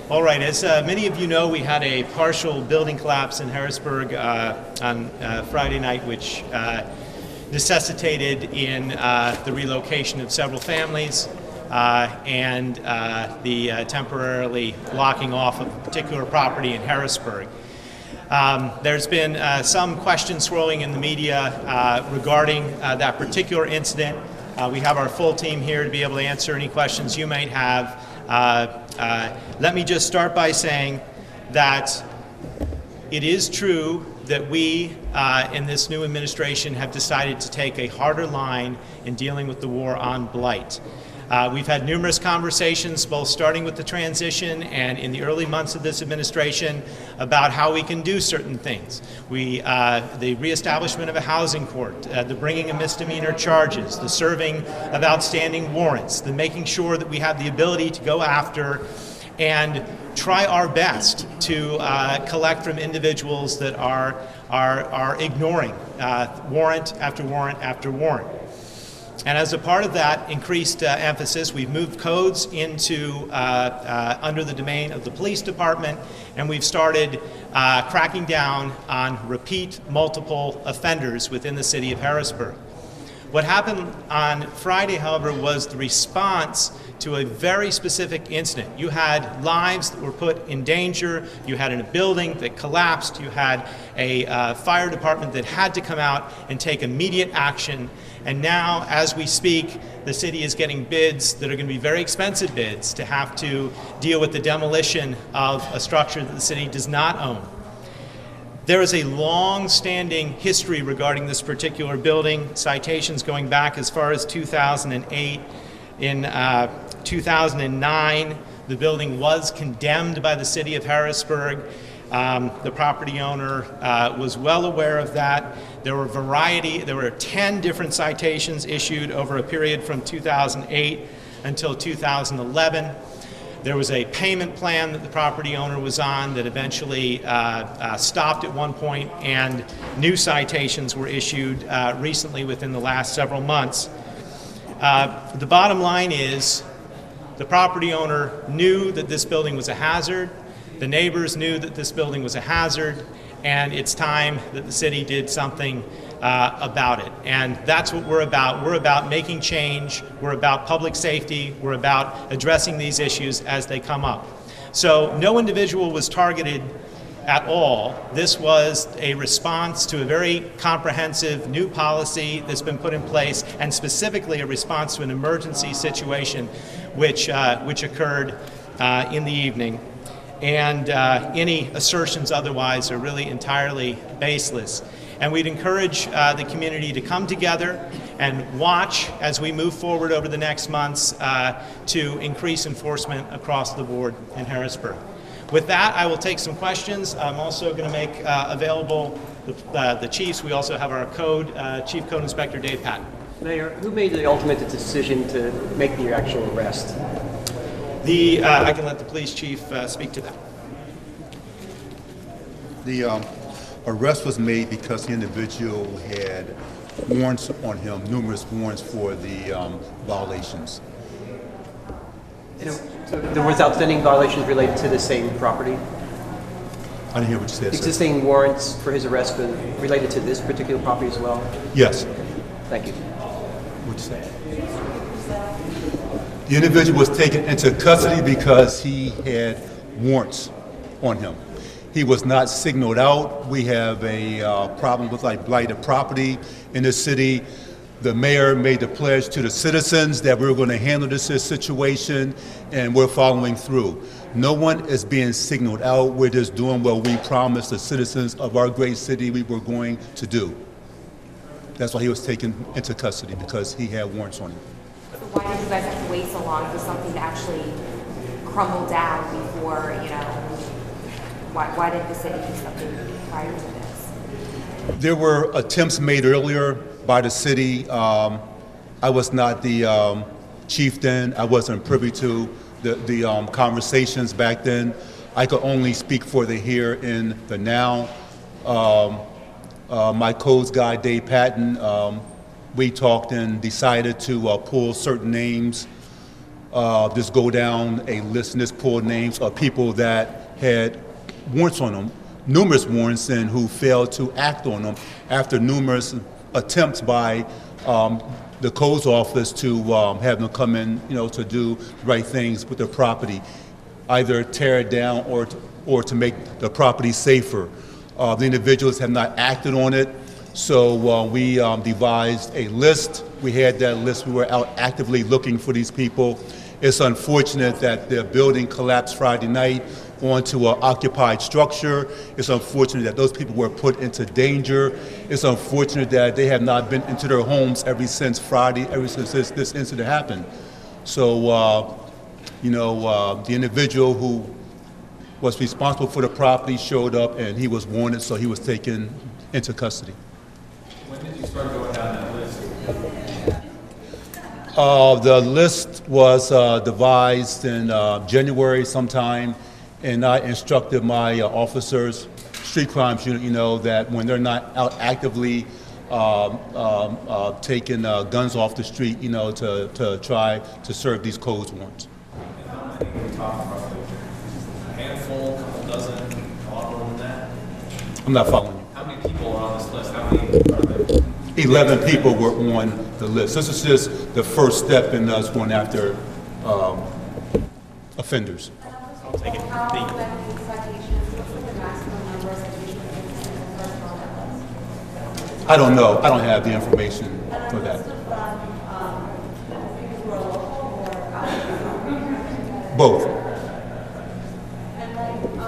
All right, as many of you know, we had a partial building collapse in Harrisburg on Friday night, which necessitated in the relocation of several families and the temporarily blocking off of a particular property in Harrisburg. There's been some questions swirling in the media regarding that particular incident. We have our full team here to be able to answer any questions you might have. Let me just start by saying that it is true that we in this new administration have decided to take a harder line in dealing with the war on blight. We've had numerous conversations, both starting with the transition and in the early months of this administration, about how we can do certain things. The reestablishment of a housing court, the bringing of misdemeanor charges, the serving of outstanding warrants, the making sure that we have the ability to go after and try our best to collect from individuals that are ignoring warrant after warrant after warrant. And as a part of that increased emphasis, we've moved codes into under the domain of the police department, and we've started cracking down on repeat multiple offenders within the city of Harrisburg. What happened on Friday, however, was the response to a very specific incident. You had lives that were put in danger, you had a building that collapsed, you had a fire department that had to come out and take immediate action. And now, as we speak, the city is getting bids that are going to be very expensive bids to have to deal with the demolition of a structure that the city does not own. There is a long-standing history regarding this particular building, citations going back as far as 2008. In 2009, the building was condemned by the city of Harrisburg. The property owner was well aware of that. There were 10 different citations issued over a period from 2008 until 2011. There was a payment plan that the property owner was on that eventually stopped at one point, and new citations were issued recently within the last several months. The bottom line is the property owner knew that this building was a hazard. The neighbors knew that this building was a hazard, and it's time that the city did something about it. And that's what we're about. We're about making change. We're about public safety. We're about addressing these issues as they come up. So no individual was targeted at all. This was a response to a very comprehensive new policy that's been put in place, and specifically a response to an emergency situation which occurred in the evening. And any assertions otherwise are really entirely baseless. And we'd encourage the community to come together and watch as we move forward over the next months to increase enforcement across the board in Harrisburg. With that, I will take some questions. I'm also going to make available the chiefs. We also have our Chief Code Inspector Dave Patton. Mayor, who made the ultimate decision to make the actual arrest? I can let the police chief speak to that. The arrest was made because the individual had warrants on him, numerous warrants for the violations. So there was outstanding violations related to the same property? I didn't hear what you said, sir. Existing warrants for his arrest related to this particular property as well? Yes. Thank you. What'd you say? The individual was taken into custody because he had warrants on him. He was not signaled out. We have a problem with blighted property in the city. The mayor made the pledge to the citizens that we were going to handle this situation, and we're following through. No one is being signaled out. We're just doing what we promised the citizens of our great city we were going to do. That's why he was taken into custody, because he had warrants on him. Why did you guys have to wait so long for something to actually crumble down before, why did the city do something prior to this? There were attempts made earlier by the city. I was not the chief then. I wasn't privy to the conversations back then. I could only speak for the here and the now. My codes guy, Dave Patton, we talked and decided to pull certain names just go down a list and just pull names of people that had warrants on them, numerous warrants, and who failed to act on them after numerous attempts by the codes office to have them come in, to do the right things with their property, either tear it down or to make the property safer. The individuals have not acted on it, so we devised a list. We had that list. We were out actively looking for these people. It's unfortunate that the building collapsed Friday night onto an occupied structure. It's unfortunate that those people were put into danger. It's unfortunate that they have not been into their homes ever since Friday, ever since this incident happened. So, the individual who was responsible for the property showed up and he was warranted, so he was taken into custody. When did you start going down that list? The list was devised in January sometime, and I instructed my officers, street crimes unit, that when they're not out actively taking guns off the street, to try to serve these codes warrants. And how many are we talking roughly? A handful, a couple dozen, a lot more than that? I'm not following you. How many people are on this list? How many are there? 11 people were on the list. This is just the first step in us going after offenders. I'll take it. How many citations, what's the maximum number of citations that person on that list? I don't know. I don't have the information for that. People who are local or out? Both. And then, some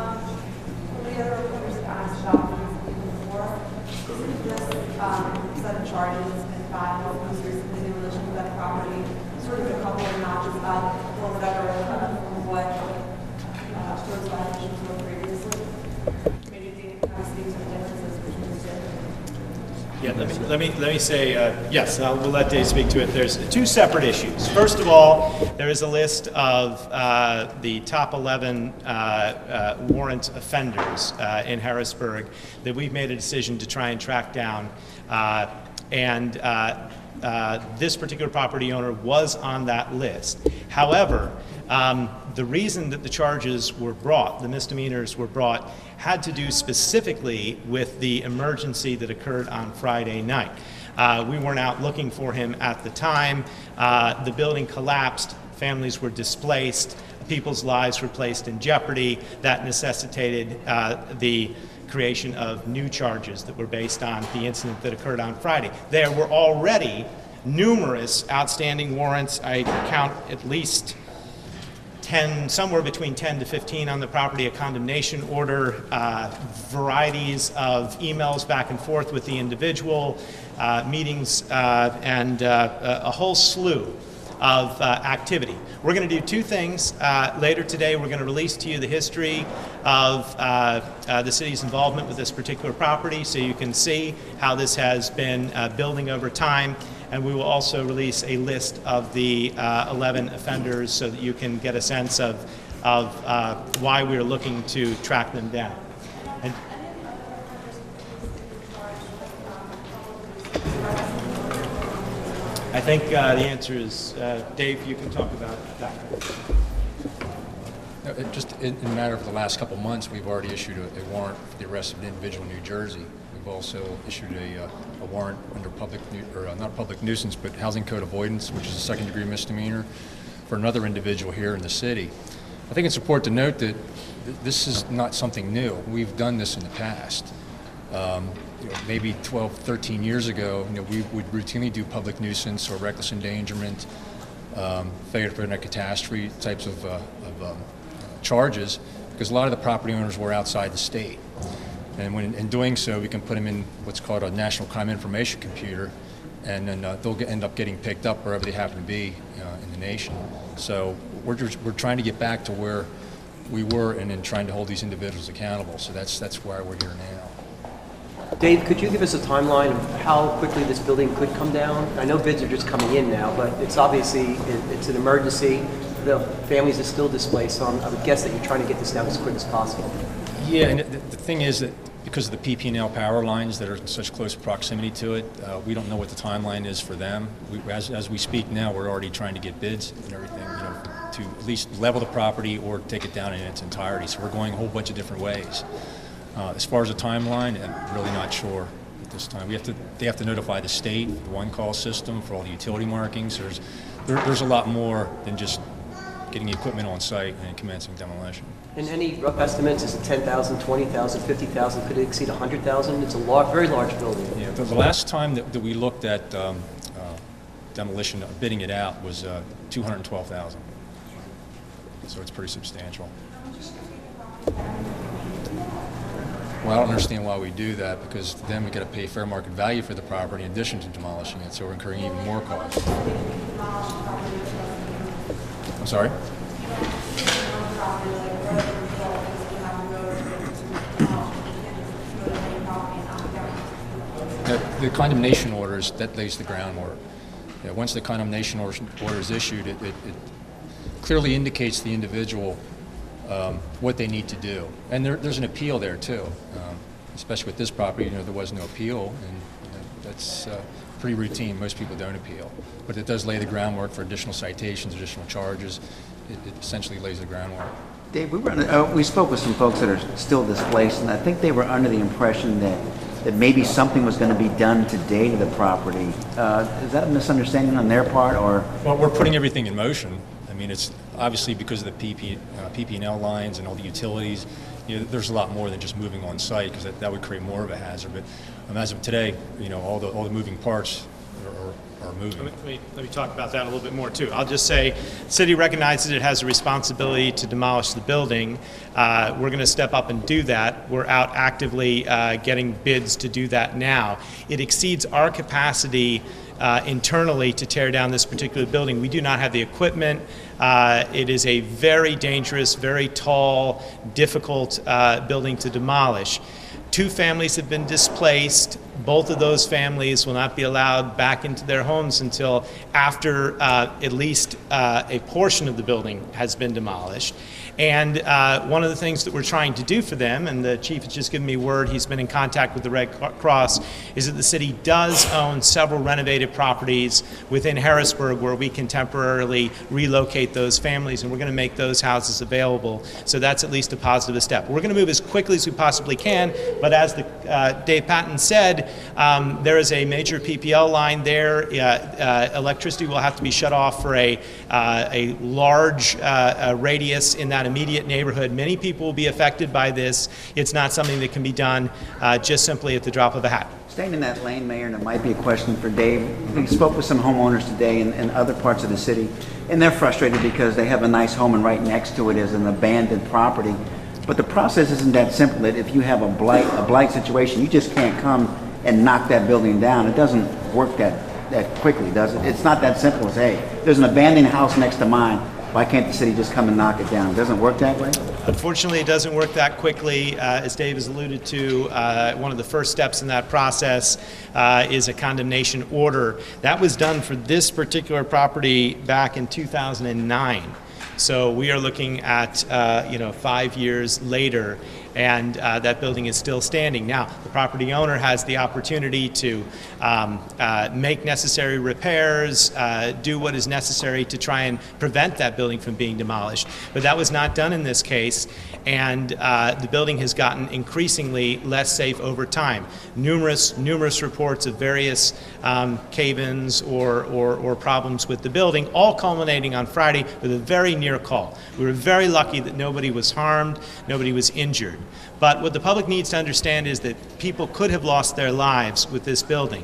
of the other reporters have asked about these before. Isn't this set of charges and filed most recently in relation to that property, sort of a couple of notches up or whatever from what those violations were previously? Maybe they kind of see some differences between the two. Yeah, let me say, yes, we'll let Dave speak to it. There's two separate issues. First of all, there is a list of the top 11 warrant offenders in Harrisburg that we've made a decision to try and track down. This particular property owner was on that list. However, the reason that the charges were brought, the misdemeanors were brought, had to do specifically with the emergency that occurred on Friday night. We weren't out looking for him at the time. The building collapsed, families were displaced, people's lives were placed in jeopardy. That necessitated the creation of new charges that were based on the incident that occurred on Friday. There were already numerous outstanding warrants. I count at least 10, somewhere between 10 to 15 on the property, a condemnation order, varieties of emails back and forth with the individual, meetings, and a whole slew of activity. We're going to do two things later today. We're going to release to you the history of the city's involvement with this particular property so you can see how this has been building over time. And we will also release a list of the 11 offenders so that you can get a sense of why we're looking to track them down. And I think the answer is, Dave, you can talk about that. Just in a matter of the last couple months, we've already issued a warrant for the arrest of an individual in New Jersey. We've also issued a warrant under not public nuisance, but housing code avoidance, which is a second-degree misdemeanor, for another individual here in the city. I think it's important to note that this is not something new. We've done this in the past. Maybe 12, 13 years ago, we would routinely do public nuisance or reckless endangerment, failure to prevent a catastrophe types of charges, because a lot of the property owners were outside the state. And when in doing so, we can put them in what's called a national crime information computer, and then they'll end up getting picked up wherever they happen to be in the nation. So we're trying to get back to where we were, and then trying to hold these individuals accountable. So that's why we're here now. Dave, could you give us a timeline of how quickly this building could come down? I know bids are just coming in now, but it's obviously, it's an emergency. The families are still displaced, so I would guess that you're trying to get this down as quick as possible. Yeah, and the thing is that because of the PP&L power lines that are in such close proximity to it, we don't know what the timeline is for them. As we speak now, we're already trying to get bids and everything, to at least level the property or take it down in its entirety. So we're going a whole bunch of different ways. As far as the timeline, I'm really not sure at this time. They have to notify the state, the one-call system for all the utility markings. There's a lot more than just getting the equipment on site and commencing demolition. And any rough estimates, is it 10,000, 20,000, 50,000, could it exceed 100,000? It's a very large building. Yeah, the last time that we looked at demolition, bidding it out, was 212,000. So it's pretty substantial. Well, I don't understand why we do that, because then we got to pay fair market value for the property in addition to demolishing it, so we're incurring even more costs. I'm sorry? The condemnation orders, that lays the groundwork. Yeah, once the condemnation order is issued, it clearly indicates to the individual what they need to do. And there's an appeal there too, especially with this property. There was no appeal, and that's pretty routine. Most people don't appeal, but it does lay the groundwork for additional citations, additional charges. It essentially lays the groundwork. Dave, we spoke with some folks that are still displaced, and I think they were under the impression that maybe something was going to be done today to the property. Is that a misunderstanding on their part, or? Well, we're putting everything in motion. I mean, it's obviously because of the PP&L lines and all the utilities. There's a lot more than just moving on site, because that would create more of a hazard. But as of today, all the moving parts are moving. Let me talk about that a little bit more too. I'll just say, the city recognizes it has a responsibility to demolish the building. We're going to step up and do that. We're out actively getting bids to do that now. It exceeds our capacity internally to tear down this particular building. We do not have the equipment. It is a very dangerous, very tall, difficult building to demolish. 2 families have been displaced. Both of those families will not be allowed back into their homes until after at least a portion of the building has been demolished. And one of the things that we're trying to do for them, and the chief has just given me word, he's been in contact with the Red Cross, is that the city does own several renovated properties within Harrisburg where we can temporarily relocate those families, and we're going to make those houses available. So that's at least a positive step. We're going to move as quickly as we possibly can, but as Dave Patton said, there is a major PPL line there. Electricity will have to be shut off for a large radius in that immediate neighborhood. Many people will be affected by this. It's not something that can be done just simply at the drop of a hat. Staying in that lane, Mayor, and it might be a question for Dave. We spoke with some homeowners today in other parts of the city, and they're frustrated because they have a nice home and right next to it is an abandoned property. But the process isn't that simple. That if you have a blight situation, you just can't come and knock that building down. It doesn't work that quickly, does it? It's not that simple as, hey, there's an abandoned house next to mine. Why can't the city just come and knock it down? It doesn't work that way? Unfortunately, it doesn't work that quickly. As Dave has alluded to, one of the first steps in that process is a condemnation order. That was done for this particular property back in 2009. So we are looking at 5 years later, and that building is still standing. Now, the property owner has the opportunity to make necessary repairs, do what is necessary to try and prevent that building from being demolished. But that was not done in this case, and the building has gotten increasingly less safe over time. Numerous reports of various cave-ins or problems with the building, all culminating on Friday with a very near call. We were very lucky that nobody was harmed, nobody was injured. But what the public needs to understand is that people could have lost their lives with this building.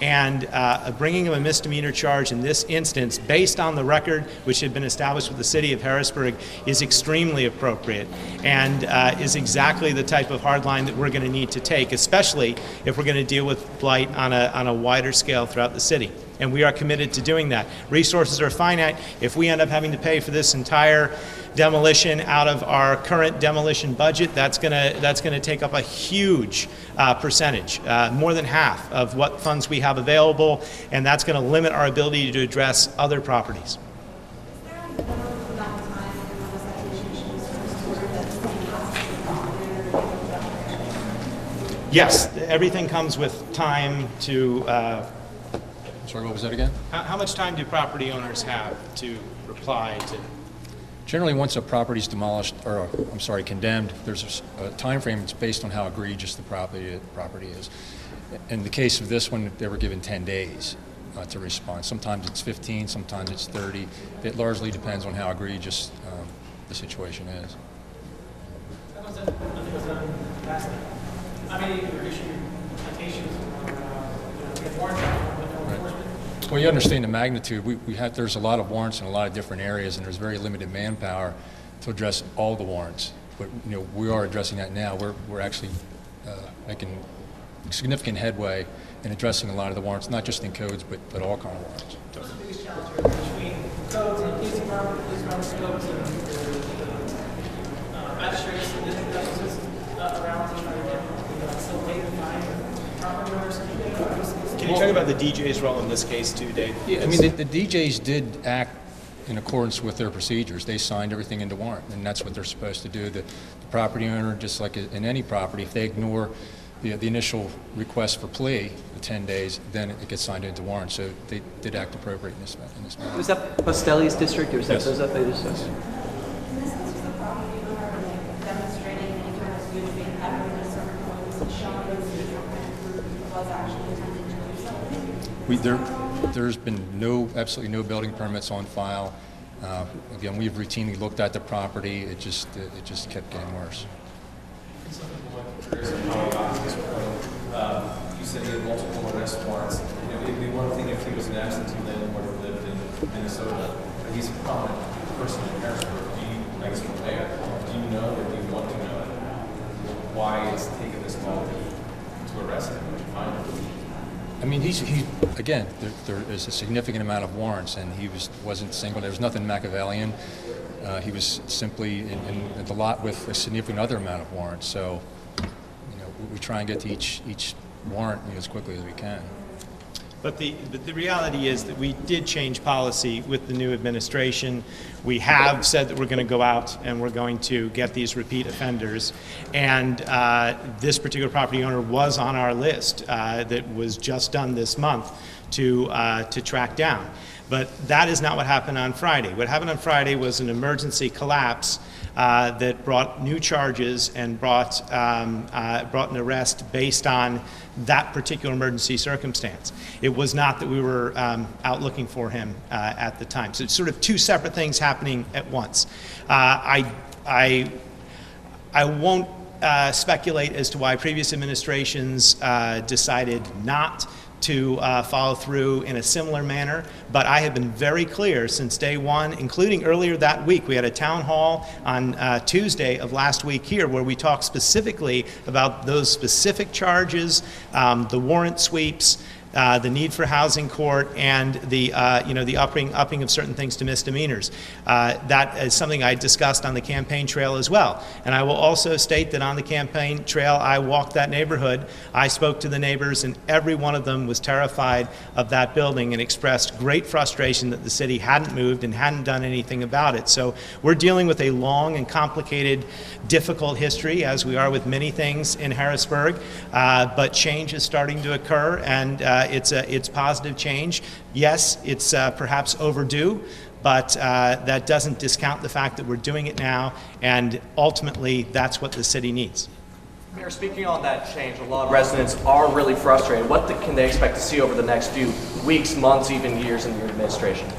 And bringing of a misdemeanor charge in this instance, based on the record which had been established with the city of Harrisburg, is extremely appropriate and is exactly the type of hard line that we're going to need to take, especially if we're going to deal with blight on a wider scale throughout the city. And we are committed to doing that. Resources are finite. If we end up having to pay for this entire demolition out of our current demolition budget, that's going to take up a huge percentage, more than half of what funds we have available, and that's going to limit our ability to address other properties. Is there a minimum amount of time when the citation issues first order that the city has to do? Yes, everything comes with time to. Sorry, what was that again? How much time do property owners have to reply to? Generally, once a property is demolished, or I'm sorry, condemned, there's a time frame. It's based on how egregious the property is. In the case of this one, they were given 10 days to respond. Sometimes it's 15, sometimes it's 30. It largely depends on how egregious the situation is. How many issued citations or get warrants out with no enforcement? Well, you understand the magnitude. There's a lot of warrants in a lot of different areas, and there's very limited manpower to address all the warrants. But we are addressing that now. We're actually making significant headway in addressing a lot of the warrants, not just in codes, but all kind of warrants. What's the biggest challenge here between codes and police department codes and magistrates and district justices around to try to get facilitate and find property owners? Can you talk about the DJ's role in this case too, Dave? Yeah, I mean, the DJs did act in accordance with their procedures. They signed everything into warrant, and that's what they're supposed to do. The property owner, just like in any property, if they ignore the initial request for plea, the 10 days, then it gets signed into warrant. So they did act appropriate in this matter. Was that Postelli's district, or was that Yes. those up there? In this case, was the property owner demonstrating any kind of good faith effort in a certain points and showing that he was actually intending to do something? There's been absolutely no building permits on file. Again, we've routinely looked at the property. It just kept getting worse. Some people might be curious how he got to this point. You said he had multiple arrest warrants. It'd be one thing if he was an absentee landlord who lived in Minnesota, but he's a prominent person in Harrisburg. I guess from there, do you know, or do you want to know why it's taken this long to arrest him? Did you find him? I mean, again, there is a significant amount of warrants, and he wasn't single. There was nothing Machiavellian. He was simply in the lot with a significant other amount of warrants. So, we try and get to each warrant as quickly as we can. But the reality is that we did change policy with the new administration. We have said that we're going to go out and we're going to get these repeat offenders. And this particular property owner was on our list that was just done this month to track down. But that is not what happened on Friday. What happened on Friday was an emergency collapse that brought new charges and brought an arrest based on that particular emergency circumstance. It was not that we were out looking for him at the time. So it's sort of two separate things happening at once. I won't speculate as to why previous administrations decided not to follow through in a similar manner, but I have been very clear since day one, including earlier that week. We had a town hall on Tuesday of last week here where we talked specifically about those specific charges, the warrant sweeps, the need for housing court, and the upping of certain things to misdemeanors. That is something I discussed on the campaign trail as well. And I will also state that on the campaign trail, I walked that neighborhood. I spoke to the neighbors, and every one of them was terrified of that building and expressed great frustration that the city hadn't moved and hadn't done anything about it. So we're dealing with a long and complicated, difficult history, as we are with many things in Harrisburg. But change is starting to occur, and it's positive change. Yes, it's perhaps overdue, but that doesn't discount the fact that we're doing it now, and ultimately that's what the city needs. Mayor, speaking on that change, a lot of residents are really frustrated. What can they expect to see over the next few weeks, months, even years in your administration?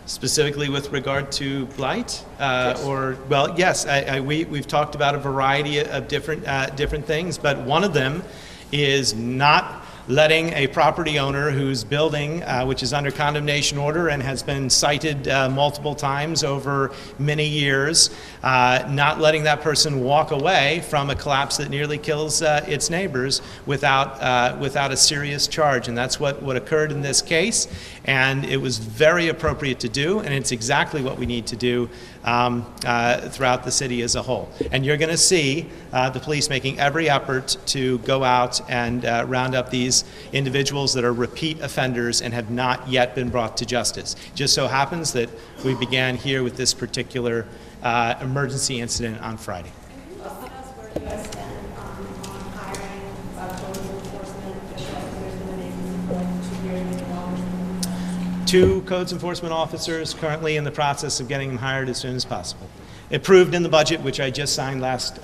Specifically with regard to blight, Yes. we've talked about a variety of different things, but one of them is not letting a property owner whose building, which is under condemnation order and has been cited multiple times over many years, not letting that person walk away from a collapse that nearly kills its neighbors without a serious charge. And that's what occurred in this case. And it was very appropriate to do, and it's exactly what we need to do throughout the city as a whole. And you're going to see the police making every effort to go out and round up these individuals that are repeat offenders and have not yet been brought to justice. Just so happens that we began here with this particular emergency incident on Friday. Can you discuss where you guys stand on hiring code enforcement officials? There's been a vacancy for like 2 years and longer. 2 codes enforcement officers, currently in the process of getting them hired as soon as possible. Approved in the budget, which I just signed last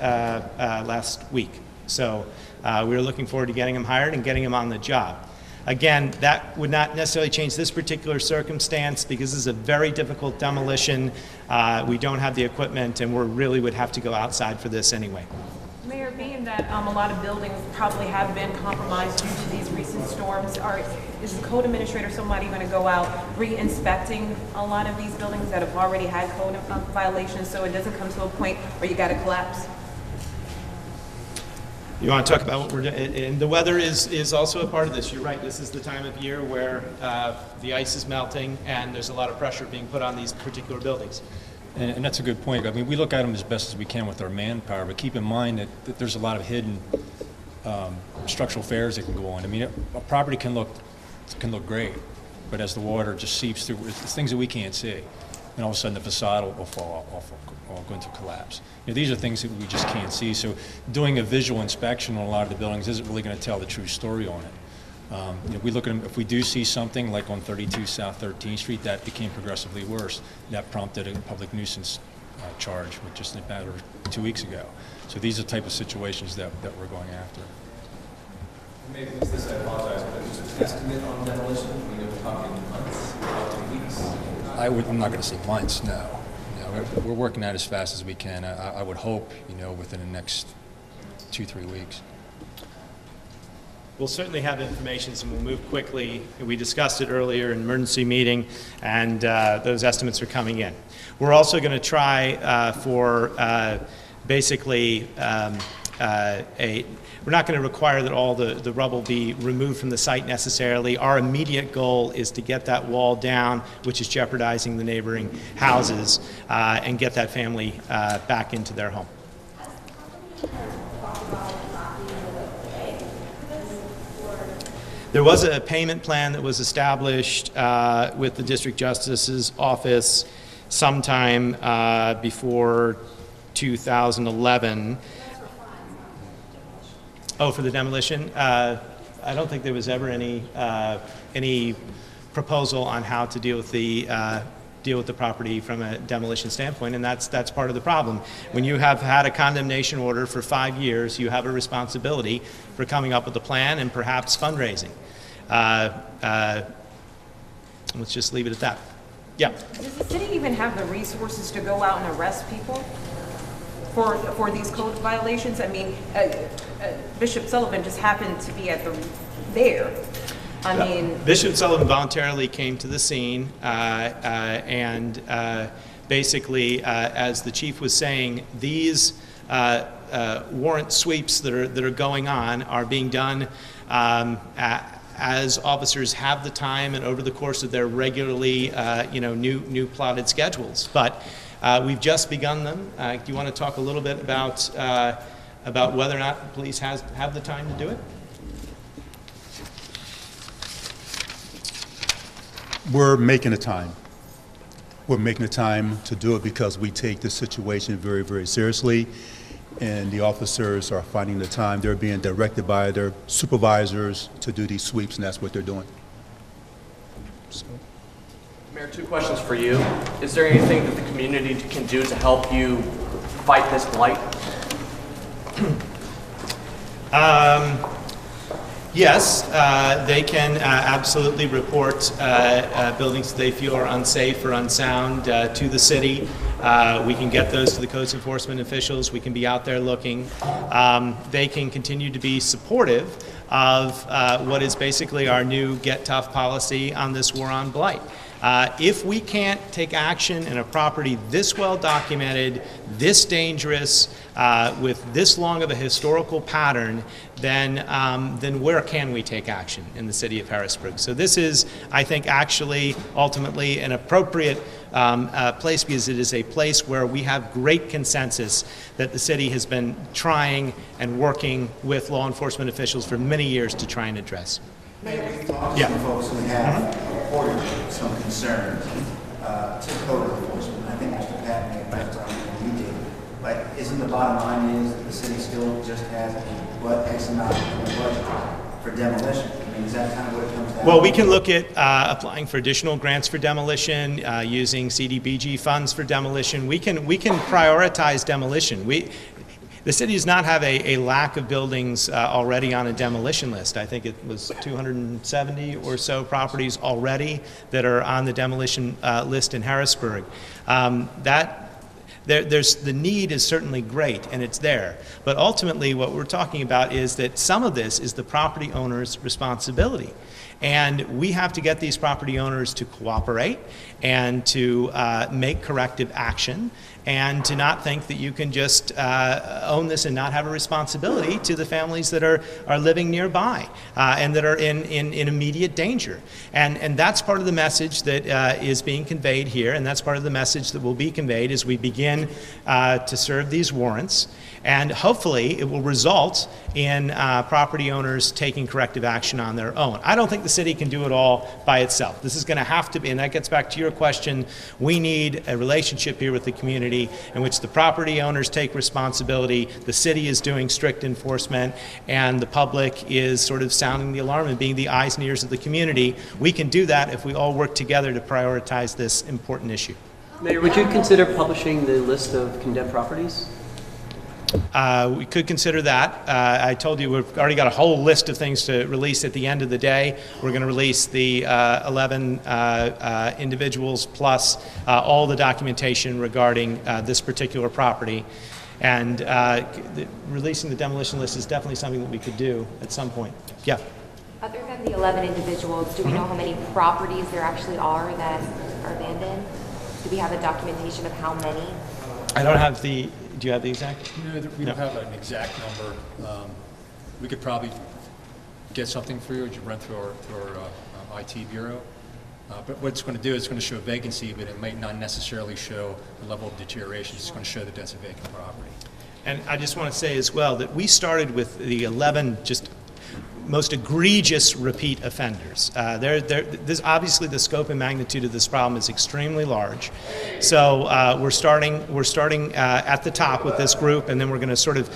week. So we're looking forward to getting them hired and getting them on the job. Again, that would not necessarily change this particular circumstance because this is a very difficult demolition. We don't have the equipment, and we really would have to go outside for this anyway. Mayor, being that a lot of buildings probably have been compromised due to these recent storms, is the code administrator somebody going to go out re-inspecting a lot of these buildings that have already had code violations so it doesn't come to a point where you got to collapse? You want to talk about what we're doing? And the weather is also a part of this. You're right. This is the time of year where the ice is melting and there's a lot of pressure being put on these particular buildings. And that's a good point. I mean, we look at them as best as we can with our manpower, but keep in mind that there's a lot of hidden structural failures that can go on. I mean, a property can look great, but as the water just seeps through, it's things that we can't see, and all of a sudden the facade will fall off or go into collapse. You know, these are things that we just can't see. So doing a visual inspection on a lot of the buildings isn't really going to tell the true story on it. You know, we look at them, if we do see something like on 32 South 13th Street that became progressively worse, that prompted a public nuisance charge, which just a matter of 2 weeks ago. So these are the type of situations that we're going after. Maybe it's this, I apologize, but just an estimate on demolition, you know, we're talking months, weeks. I'm not going to say months, no. We're working at as fast as we can. I would hope, you know, within the next 2-3 weeks. We'll certainly have information, so we'll move quickly. We discussed it earlier in emergency meeting, and those estimates are coming in. We're also going to try for basically we're not going to require that all the rubble be removed from the site necessarily. Our immediate goal is to get that wall down, which is jeopardizing the neighboring houses, and get that family back into their home. There was a payment plan that was established with the District Justice's office sometime before 2011. Oh, for the demolition? I don't think there was ever any proposal on how to deal with the property from a demolition standpoint, and that's part of the problem. When you have had a condemnation order for 5 years, you have a responsibility for coming up with a plan and perhaps fundraising. Let's just leave it at that. Yeah. Does the city even have the resources to go out and arrest people for these code violations? I mean, Bishop Sullivan just happened to be there. I mean, Bishop Sullivan voluntarily came to the scene, and basically, as the chief was saying, these warrant sweeps that are going on are being done as officers have the time and over the course of their regularly, new plotted schedules. But we've just begun them. Do you want to talk a little bit about whether or not the police have the time to do it? We're making the time. We're making the time to do it because we take this situation very, very seriously, and the officers are finding the time. They're being directed by their supervisors to do these sweeps, and that's what they're doing. So. Mayor, 2 questions for you. Is there anything that the community can do to help you fight this blight? Yes, they can absolutely report buildings they feel are unsafe or unsound to the city. We can get those to the codes enforcement officials. We can be out there looking. They can continue to be supportive of what is basically our new Get Tough policy on this war on blight. If we can't take action in a property this well documented, this dangerous, with this long of a historical pattern, then where can we take action in the city of Harrisburg? So this is, I think, actually ultimately an appropriate place, because it is a place where we have great consensus that the city has been trying and working with law enforcement officials for many years to try and address. Maybe talk to some folks who have reported some concerns to code enforcement. I think Mr. Pat made a background when you did. But isn't the bottom line is that the city still just has X amount in the budget for demolition? I mean, is that kind of what it comes down to? Well, we can look at applying for additional grants for demolition, using CDBG funds for demolition. We can prioritize demolition. The city does not have a lack of buildings already on a demolition list. I think it was 270 or so properties already that are on the demolition list in Harrisburg. There's the need is certainly great, and it's there. But ultimately, what we're talking about is that some of this is the property owner's responsibility. And we have to get these property owners to cooperate and to make corrective action, and to not think that you can just own this and not have a responsibility to the families that are living nearby and that are in immediate danger. And that's part of the message that is being conveyed here, and that's part of the message that will be conveyed as we begin to serve these warrants. And hopefully it will result in property owners taking corrective action on their own. I don't think the city can do it all by itself. This is going to have to be, and that gets back to your question, we need a relationship here with the community in which the property owners take responsibility, the city is doing strict enforcement, and the public is sort of sounding the alarm and being the eyes and ears of the community. We can do that if we all work together to prioritize this important issue. Mayor, would you consider publishing the list of condemned properties? We could consider that. I told you we've already got a whole list of things to release at the end of the day. We're going to release the 11 individuals plus all the documentation regarding this particular property. And releasing the demolition list is definitely something that we could do at some point. Yeah. Other than the 11 individuals, do we know how many properties there actually are that are abandoned? Do we have a documentation of how many? I don't have the. Do you have the exact? No, we don't have an exact number. We could probably get something for you as you run through our IT bureau. But what it's going to do is it's going to show vacancy, but it might not necessarily show the level of deterioration. It's going to show the density of vacant property. And I just want to say as well that we started with the 11 just most egregious repeat offenders. This, obviously, the scope and magnitude of this problem is extremely large. So we're starting at the top with this group, and then we're going to sort of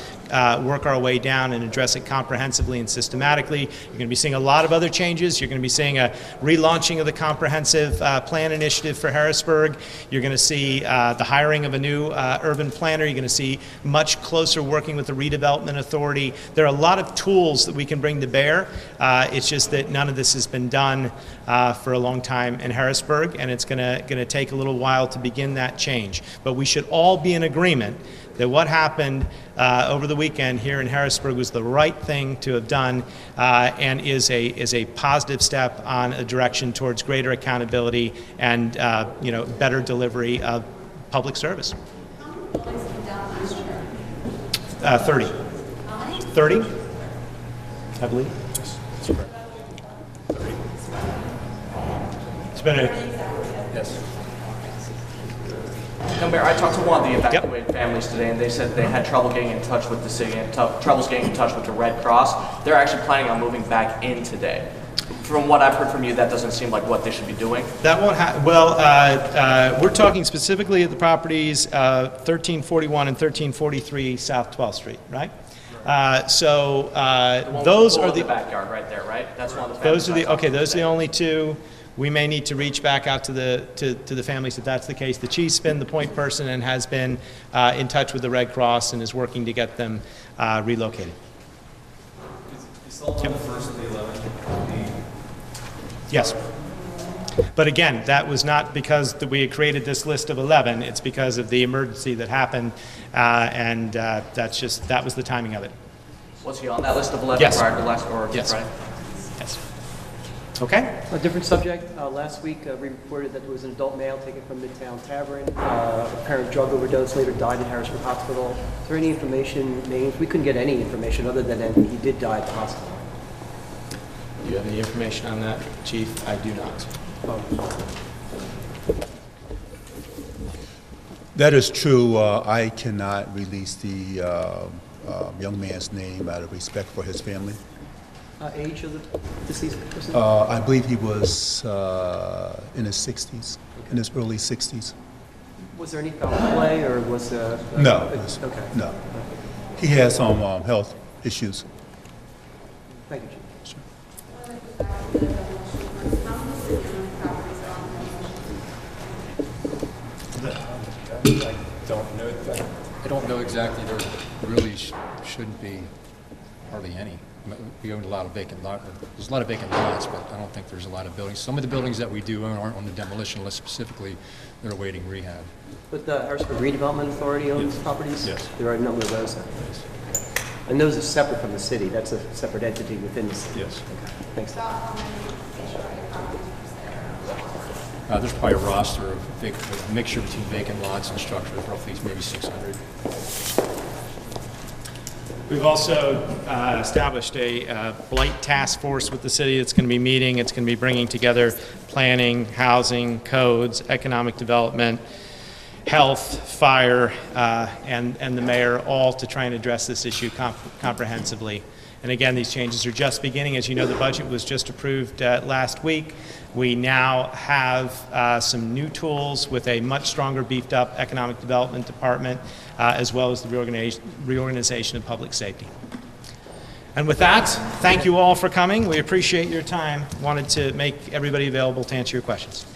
work our way down and address it comprehensively and systematically. You're going to be seeing a lot of other changes. You're going to be seeing a relaunching of the comprehensive plan initiative for Harrisburg. You're going to see the hiring of a new urban planner. You're going to see much closer working with the redevelopment authority. There are a lot of tools that we can bring to bear. It's just that none of this has been done for a long time in Harrisburg, and it's going to take a little while to begin that change. But we should all be in agreement that what happened over the weekend here in Harrisburg was the right thing to have done, and is a positive step on a direction towards greater accountability and better delivery of public service. How many buildings came down last year? 30. How many? 30, I believe. It's been a Yes. No, Mayor, I talked to one of the evacuated families today, and they said they had trouble getting in touch with the city and troubles getting in touch with the Red Cross. They're actually planning on moving back in today. From what I've heard from you, that doesn't seem like what they should be doing. That won't happen. Well, we're talking specifically at the properties 1341 and 1343 South 12th Street, right? So those are the backyard right there, right? That's one of the. Those are the okay. Those are the only two. We may need to reach back out to the families if that's the case. The chief's been the point person and has been in touch with the Red Cross and is working to get them relocated. Is all the first of the 11? Yes. But again, that was not because we had created this list of 11. It's because of the emergency that happened, and that was the timing of it. Was he on that list of 11 Yes. prior to last or Yes. Friday? Yes. Okay. A different subject. Last week, we reported that there was an adult male taken from Midtown Tavern. Apparent drug overdose, later died in Harrisburg Hospital. Is there any information, names? We couldn't get any information other than that he did die at the hospital. Do you have any information on that, Chief? I do not. That is true. I cannot release the young man's name out of respect for his family. Age of the deceased person? I believe he was in his 60s, in his early 60s. Was there any foul play, or was No, okay. no. He has some health issues. Thank you, Chief. Sure. I don't know exactly. There really shouldn't be hardly any. We own a lot of vacant lots. There's a lot of vacant lots, but I don't think there's a lot of buildings. Some of the buildings that we do own aren't on the demolition list specifically. They're awaiting rehab. But the Harrisburg Redevelopment Authority owns properties? Yes. There are a number of those. And those are separate from the city. That's a separate entity within the city. Yes. Okay, thanks. There's probably a roster of a mixture between vacant lots and structures, roughly maybe 600. We've also established a blight task force with the city that's going to be meeting. It's going to be bringing together planning, housing, codes, economic development, health, fire, and the mayor, all to try and address this issue comprehensively. And again, these changes are just beginning. As you know, the budget was just approved last week. We now have some new tools with a much stronger, beefed up economic development department, as well as the reorganization of public safety. And with that, thank you all for coming. We appreciate your time. Wanted to make everybody available to answer your questions.